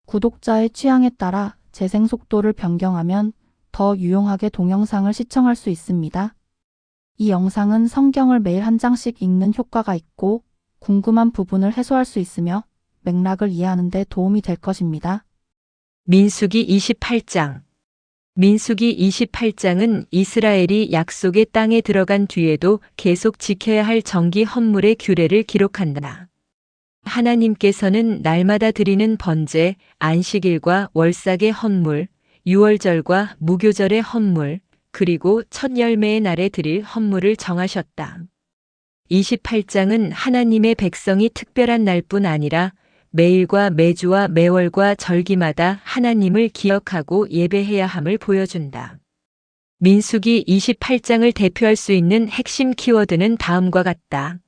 구독자의 취향에 따라 재생 속도를 변경하면 더 유용하게 동영상을 시청할 수 있습니다. 이 영상은 성경을 매일 한 장씩 읽는 효과가 있고 궁금한 부분을 해소할 수 있으며 맥락을 이해하는 데 도움이 될 것입니다. 민수기 28장. 민수기 28장은 이스라엘이 약속의 땅에 들어간 뒤에도 계속 지켜야 할 정기 헌물의 규례를 기록한다. 하나님께서는 날마다 드리는 번제, 안식일과 월삭의 헌물, 유월절과 무교절의 헌물, 그리고 첫 열매의 날에 드릴 헌물을 정하셨다. 28장은 하나님의 백성이 특별한 날뿐 아니라 매일과 매주와 매월과 절기마다 하나님을 기억하고 예배해야 함을 보여준다. 민수기 28장을 대표할 수 있는 핵심 키워드는 다음과 같다.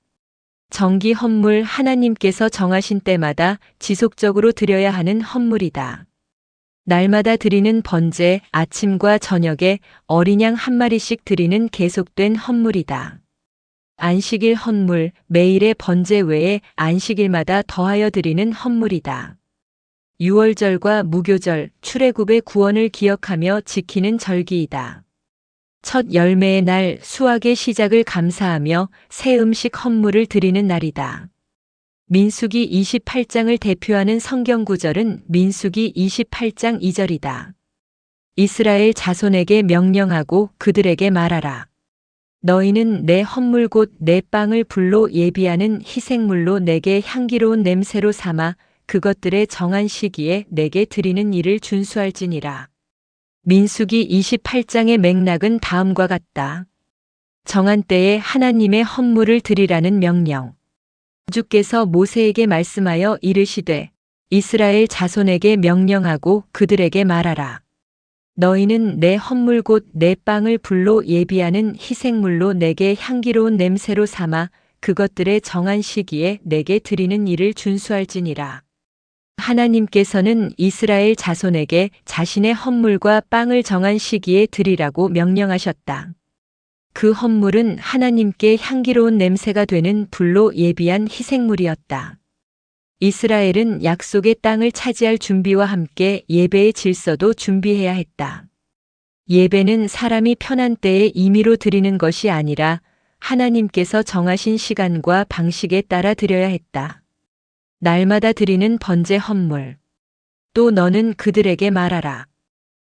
정기 헌물, 하나님께서 정하신 때마다 지속적으로 드려야 하는 헌물이다. 날마다 드리는 번제, 아침과 저녁에 어린 양 한 마리씩 드리는 계속된 헌물이다. 안식일 헌물, 매일의 번제 외에 안식일마다 더하여 드리는 헌물이다. 유월절과 무교절, 출애굽의 구원을 기억하며 지키는 절기이다. 첫 열매의 날, 수확의 시작을 감사하며 새 음식 헌물을 드리는 날이다. 민수기 28장을 대표하는 성경 구절은 민수기 28장 2절이다. 이스라엘 자손에게 명령하고 그들에게 말하라. 너희는 내 헌물 곧 내 빵을 불로 예비하는 희생물로 내게 향기로운 냄새로 삼아 그것들의 정한 시기에 내게 드리는 일을 준수할지니라. 민수기 28장의 맥락은 다음과 같다. 정한 때에 하나님의 헌물을 드리라는 명령. 주께서 모세에게 말씀하여 이르시되 이스라엘 자손에게 명령하고 그들에게 말하라. 너희는 내 헌물 곧 내 빵을 불로 예비하는 희생물로 내게 향기로운 냄새로 삼아 그것들의 정한 시기에 내게 드리는 일을 준수할지니라. 하나님께서는 이스라엘 자손에게 자신의 헌물과 빵을 정한 시기에 드리라고 명령하셨다. 그 헌물은 하나님께 향기로운 냄새가 되는 불로 예비한 희생물이었다. 이스라엘은 약속의 땅을 차지할 준비와 함께 예배의 질서도 준비해야 했다. 예배는 사람이 편한 때에 임의로 드리는 것이 아니라 하나님께서 정하신 시간과 방식에 따라 드려야 했다. 날마다 드리는 번제 헌물. 또 너는 그들에게 말하라.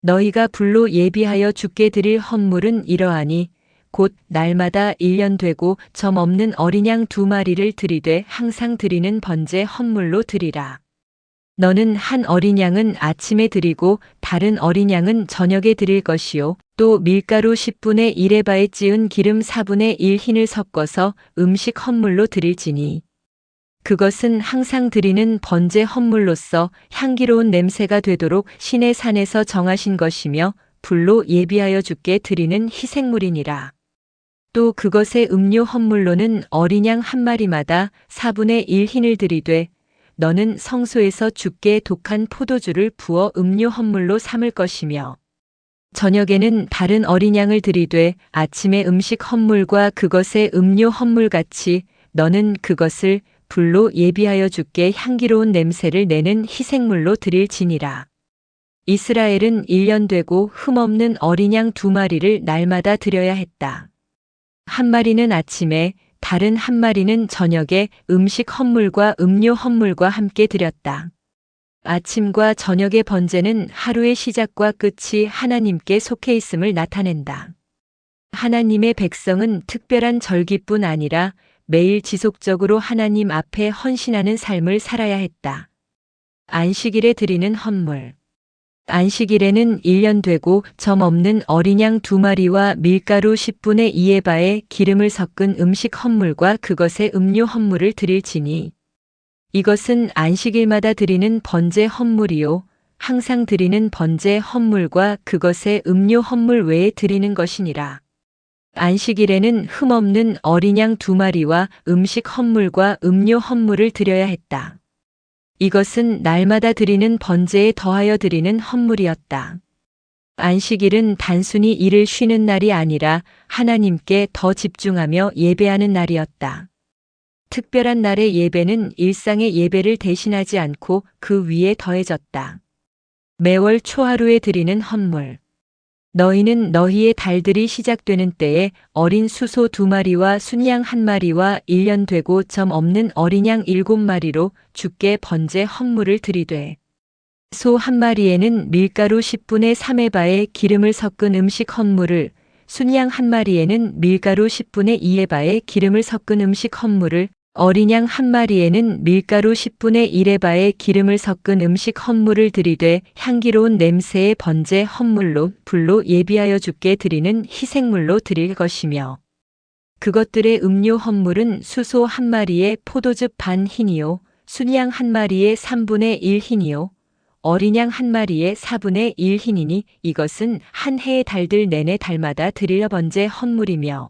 너희가 불로 예비하여 주께 드릴 헌물은 이러하니 곧 날마다 1년 되고 점 없는 어린 양 2마리를 드리되 항상 드리는 번제 헌물로 드리라. 너는 한 어린 양은 아침에 드리고 다른 어린 양은 저녁에 드릴 것이요. 또 밀가루 10분의 1에 바에 찌은 기름 4분의 1 흰을 섞어서 음식 헌물로 드릴지니. 그것은 항상 드리는 번제 헌물로서 향기로운 냄새가 되도록 신의 산에서 정하신 것이며 불로 예비하여 주께 드리는 희생물이니라. 또 그것의 음료 헌물로는 어린 양 한 마리마다 4분의 1 흰을 드리되 너는 성소에서 주께 독한 포도주를 부어 음료 헌물로 삼을 것이며 저녁에는 다른 어린 양을 드리되 아침의 음식 헌물과 그것의 음료 헌물같이 너는 그것을 불로 예비하여 주께 향기로운 냄새를 내는 희생물로 드릴지니라. 이스라엘은 1년 되고 흠없는 어린 양 2마리를 날마다 드려야 했다. 한 마리는 아침에, 다른 한 마리는 저녁에 음식 헌물과 음료 헌물과 함께 드렸다. 아침과 저녁의 번제는 하루의 시작과 끝이 하나님께 속해 있음을 나타낸다. 하나님의 백성은 특별한 절기뿐 아니라 매일 지속적으로 하나님 앞에 헌신하는 삶을 살아야 했다. 안식일에 드리는 헌물. 안식일에는 1년 되고 점 없는 어린 양 2마리와 밀가루 10분의 2에 바에 기름을 섞은 음식 헌물과 그것의 음료 헌물을 드릴지니 이것은 안식일마다 드리는 번제 헌물이요 항상 드리는 번제 헌물과 그것의 음료 헌물 외에 드리는 것이니라. 안식일에는 흠없는 어린 양 2마리와 음식 헌물과 음료 헌물을 드려야 했다. 이것은 날마다 드리는 번제에 더하여 드리는 헌물이었다. 안식일은 단순히 일을 쉬는 날이 아니라 하나님께 더 집중하며 예배하는 날이었다. 특별한 날의 예배는 일상의 예배를 대신하지 않고 그 위에 더해졌다. 매월 초하루에 드리는 헌물. 너희는 너희의 달들이 시작되는 때에 어린 수소 2마리와 순양 1마리와 1년 되고 점 없는 어린 양 7마리로 주께 번제 헌물을 드리되 소 1마리에는 밀가루 10분의 3의 바에 기름을 섞은 음식 헌물을, 순양 1마리에는 밀가루 10분의 2의 바에 기름을 섞은 음식 헌물을, 어린 양 1마리에는 밀가루 10분의 1의 바에 기름을 섞은 음식 헌물을 드리되 향기로운 냄새의 번제 헌물로 불로 예비하여 주께 드리는 희생물로 드릴 것이며, 그것들의 음료 헌물은 수소 1마리에 포도즙 반 흰이요, 순양 1마리에 3분의 1 흰이요, 어린 양 1마리에 4분의 1 흰이니 이것은 한 해의 달들 내내 달마다 드릴 번제 헌물이며,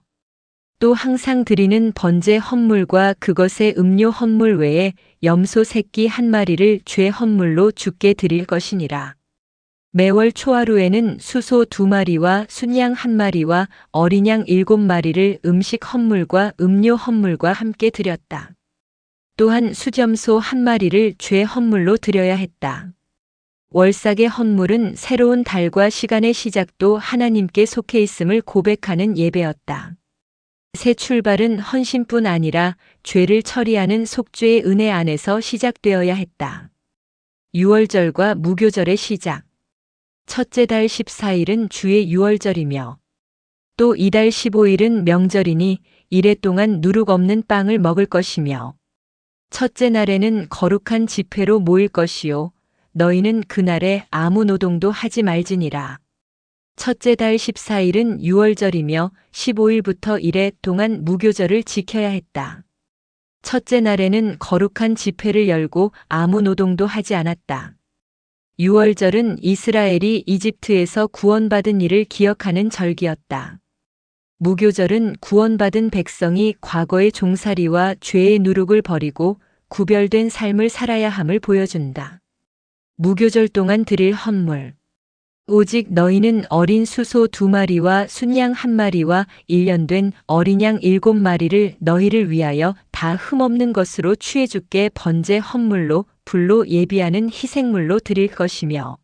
또 항상 드리는 번제 헌물과 그것의 음료 헌물 외에 염소 새끼 1마리를 죄 헌물로 주께 드릴 것이니라. 매월 초하루에는 수소 2마리와 순양 1마리와 어린 양 7마리를 음식 헌물과 음료 헌물과 함께 드렸다. 또한 수점소 1마리를 죄 헌물로 드려야 했다. 월삭의 헌물은 새로운 달과 시간의 시작도 하나님께 속해 있음을 고백하는 예배였다. 새 출발은 헌신뿐 아니라 죄를 처리하는 속죄의 은혜 안에서 시작되어야 했다. 유월절과 무교절의 시작. 첫째 달 14일은 주의 유월절이며 또 이달 15일은 명절이니 이래 동안 누룩 없는 빵을 먹을 것이며, 첫째 날에는 거룩한 집회로 모일 것이요 너희는 그날에 아무 노동도 하지 말지니라. 첫째 달 14일은 유월절이며 15일부터 이래 동안 무교절을 지켜야 했다. 첫째 날에는 거룩한 집회를 열고 아무 노동도 하지 않았다. 유월절은 이스라엘이 이집트에서 구원받은 일을 기억하는 절기였다. 무교절은 구원받은 백성이 과거의 종살이와 죄의 누룩을 버리고 구별된 삶을 살아야 함을 보여준다. 무교절 동안 드릴 헌물. 오직 너희는 어린 수소 2마리와 순양 1마리와 1년 된 어린 양 7마리를 너희를 위하여 다 흠없는 것으로 취해 주께 번제 헌물로 불로 예비하는 희생물로 드릴 것이며,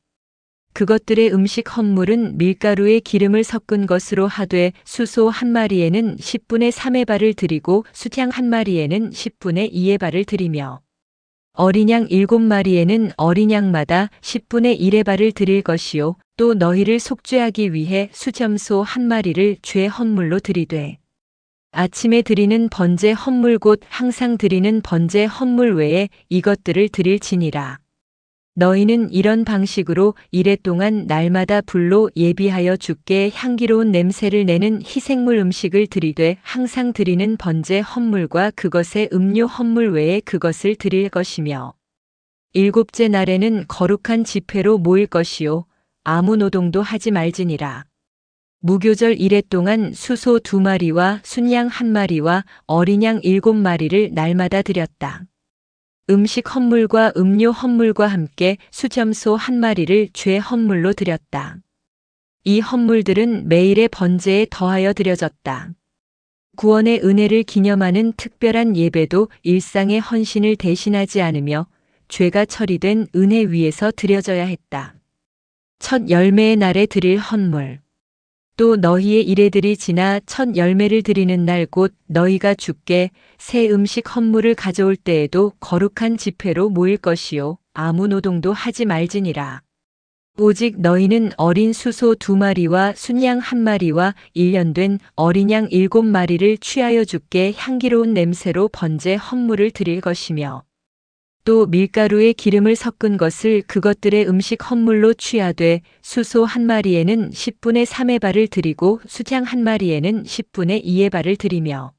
그것들의 음식 헌물은 밀가루에 기름을 섞은 것으로 하되 수소 1마리에는 10분의 3의 발을 드리고 수양 1마리에는 10분의 2의 발을 드리며, 어린 양 7마리에는 어린 양마다 10분의 1의 발을 드릴 것이요 또 너희를 속죄하기 위해 수점소 1마리를 죄 헌물로 드리되, 아침에 드리는 번제 헌물 곧 항상 드리는 번제 헌물 외에 이것들을 드릴지니라. 너희는 이런 방식으로 이래 동안 날마다 불로 예비하여 주께 향기로운 냄새를 내는 희생물 음식을 드리되 항상 드리는 번제 헌물과 그것의 음료 헌물 외에 그것을 드릴 것이며, 일곱째 날에는 거룩한 집회로 모일 것이요 아무 노동도 하지 말지니라. 무교절 이래 동안 수소 2마리와 순양 1마리와 어린 양 7마리를 날마다 드렸다. 음식 헌물과 음료 헌물과 함께 수점소 1마리를 죄 헌물로 드렸다. 이 헌물들은 매일의 번제에 더하여 드려졌다. 구원의 은혜를 기념하는 특별한 예배도 일상의 헌신을 대신하지 않으며 죄가 처리된 은혜 위에서 드려져야 했다. 첫 열매의 날에 드릴 헌물. 또 너희의 이레들이 지나 첫 열매를 드리는 날 곧 너희가 주께 새 음식 헌물을 가져올 때에도 거룩한 집회로 모일 것이요 아무 노동도 하지 말지니라. 오직 너희는 어린 수소 2마리와 순양 1마리와 1년 된 어린 양 7마리를 취하여 주께 향기로운 냄새로 번제 헌물을 드릴 것이며, 또 밀가루에 기름을 섞은 것을 그것들의 음식 헌물로 취하되 수소 1마리에는 10분의 3의 발을 드리고 수양 1마리에는 10분의 2의 발을 드리며,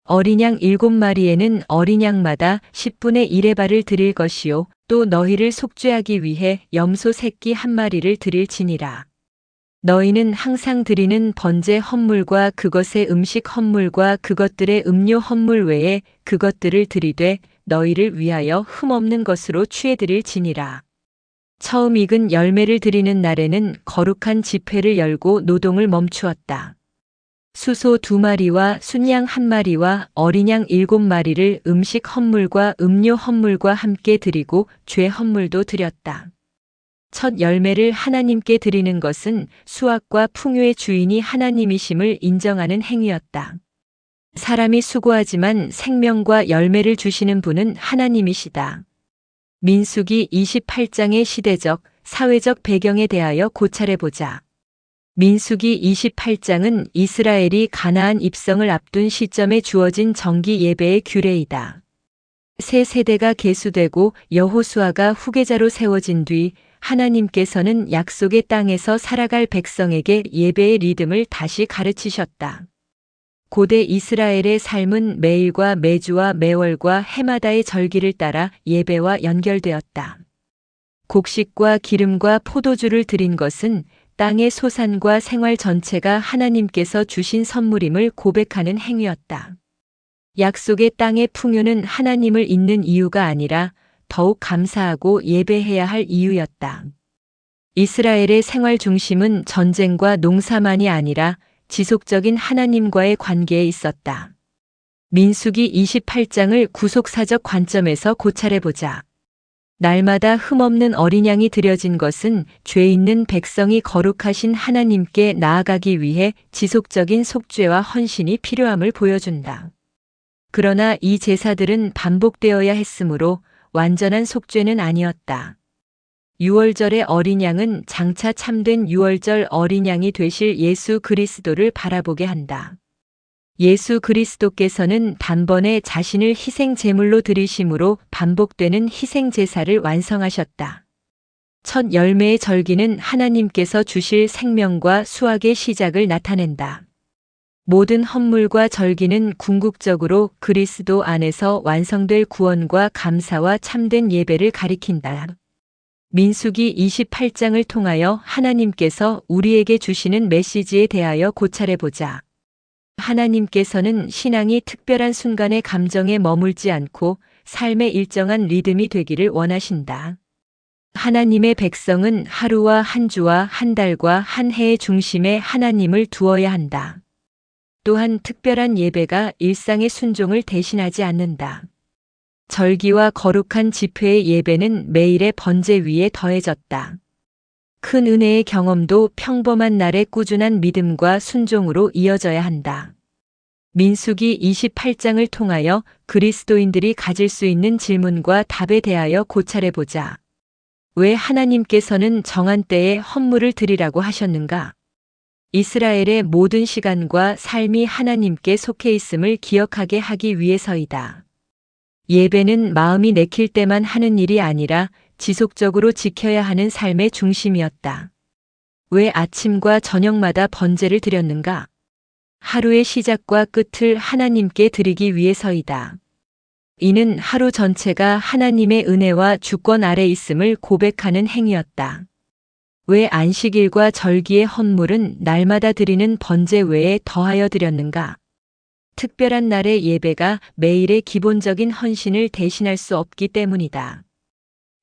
어린 양 7마리에는 어린 양마다 10분의 1의 발을 드릴 것이요 또 너희를 속죄하기 위해 염소 새끼 1마리를 드릴지니라. 너희는 항상 드리는 번제 헌물과 그것의 음식 헌물과 그것들의 음료 헌물 외에 그것들을 드리되 너희를 위하여 흠없는 것으로 취해드릴지니라. 처음 익은 열매를 드리는 날에는 거룩한 집회를 열고 노동을 멈추었다. 수소 2마리와 순양 1마리와 어린 양 7마리를 음식 헌물과 음료 헌물과 함께 드리고 죄 헌물도 드렸다. 첫 열매를 하나님께 드리는 것은 수확과 풍요의 주인이 하나님이심을 인정하는 행위였다. 사람이 수고하지만 생명과 열매를 주시는 분은 하나님이시다. 민수기 28장의 시대적, 사회적 배경에 대하여 고찰해보자. 민수기 28장은 이스라엘이 가나안 입성을 앞둔 시점에 주어진 정기 예배의 규례이다. 새 세대가 계수되고 여호수아가 후계자로 세워진 뒤 하나님께서는 약속의 땅에서 살아갈 백성에게 예배의 리듬을 다시 가르치셨다. 고대 이스라엘의 삶은 매일과 매주와 매월과 해마다의 절기를 따라 예배와 연결되었다. 곡식과 기름과 포도주를 드린 것은 땅의 소산과 생활 전체가 하나님께서 주신 선물임을 고백하는 행위였다. 약속의 땅의 풍요는 하나님을 잇는 이유가 아니라 더욱 감사하고 예배해야 할 이유였다. 이스라엘의 생활 중심은 전쟁과 농사만이 아니라 지속적인 하나님과의 관계에 있었다. 민수기 28장을 구속사적 관점에서 고찰해보자. 날마다 흠없는 어린 양이 드려진 것은 죄 있는 백성이 거룩하신 하나님께 나아가기 위해 지속적인 속죄와 헌신이 필요함을 보여준다. 그러나 이 제사들은 반복되어야 했으므로 완전한 속죄는 아니었다. 유월절의 어린 양은 장차 참된 유월절 어린 양이 되실 예수 그리스도를 바라보게 한다. 예수 그리스도께서는 단번에 자신을 희생 제물로 드리심으로 반복되는 희생 제사를 완성하셨다. 첫 열매의 절기는 하나님께서 주실 생명과 수확의 시작을 나타낸다. 모든 헌물과 절기는 궁극적으로 그리스도 안에서 완성될 구원과 감사와 참된 예배를 가리킨다. 민수기 28장을 통하여 하나님께서 우리에게 주시는 메시지에 대하여 고찰해보자. 하나님께서는 신앙이 특별한 순간의 감정에 머물지 않고 삶의 일정한 리듬이 되기를 원하신다. 하나님의 백성은 하루와 한 주와 한 달과 한 해의 중심에 하나님을 두어야 한다. 또한 특별한 예배가 일상의 순종을 대신하지 않는다. 절기와 거룩한 집회의 예배는 매일의 번제 위에 더해졌다. 큰 은혜의 경험도 평범한 날의 꾸준한 믿음과 순종으로 이어져야 한다. 민수기 28장을 통하여 그리스도인들이 가질 수 있는 질문과 답에 대하여 고찰해보자. 왜 하나님께서는 정한 때에 헌물을 드리라고 하셨는가? 이스라엘의 모든 시간과 삶이 하나님께 속해 있음을 기억하게 하기 위해서이다. 예배는 마음이 내킬 때만 하는 일이 아니라 지속적으로 지켜야 하는 삶의 중심이었다. 왜 아침과 저녁마다 번제를 드렸는가? 하루의 시작과 끝을 하나님께 드리기 위해서이다. 이는 하루 전체가 하나님의 은혜와 주권 아래 있음을 고백하는 행위였다. 왜 안식일과 절기의 헌물은 날마다 드리는 번제 외에 더하여 드렸는가? 특별한 날의 예배가 매일의 기본적인 헌신을 대신할 수 없기 때문이다.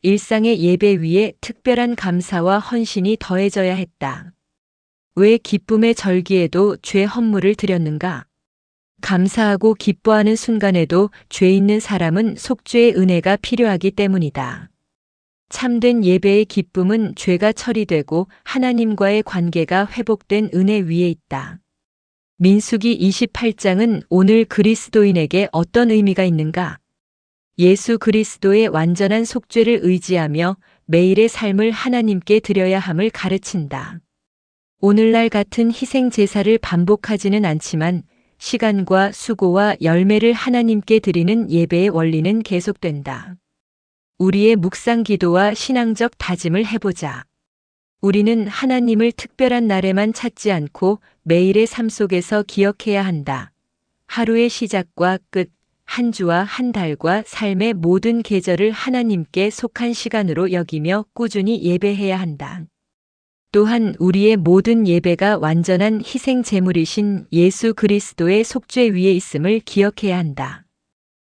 일상의 예배 위에 특별한 감사와 헌신이 더해져야 했다. 왜 기쁨의 절기에도 죄 헌물을 드렸는가? 감사하고 기뻐하는 순간에도 죄 있는 사람은 속죄의 은혜가 필요하기 때문이다. 참된 예배의 기쁨은 죄가 처리되고 하나님과의 관계가 회복된 은혜 위에 있다. 민수기 28장은 오늘 그리스도인에게 어떤 의미가 있는가? 예수 그리스도의 완전한 속죄를 의지하며 매일의 삶을 하나님께 드려야 함을 가르친다. 오늘날 같은 희생 제사를 반복하지는 않지만 시간과 수고와 열매를 하나님께 드리는 예배의 원리는 계속된다. 우리의 묵상 기도와 신앙적 다짐을 해보자. 우리는 하나님을 특별한 날에만 찾지 않고 매일의 삶 속에서 기억해야 한다. 하루의 시작과 끝, 한 주와 한 달과 삶의 모든 계절을 하나님께 속한 시간으로 여기며 꾸준히 예배해야 한다. 또한 우리의 모든 예배가 완전한 희생 제물이신 예수 그리스도의 속죄 위에 있음을 기억해야 한다.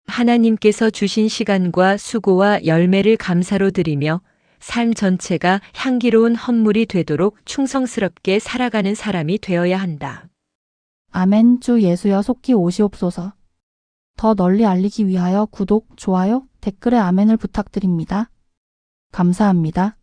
하나님께서 주신 시간과 수고와 열매를 감사로 드리며 삶 전체가 향기로운 헌물이 되도록 충성스럽게 살아가는 사람이 되어야 한다. 아멘. 주 예수여 속히 오시옵소서. 더 널리 알리기 위하여 구독, 좋아요, 댓글에 아멘을 부탁드립니다. 감사합니다.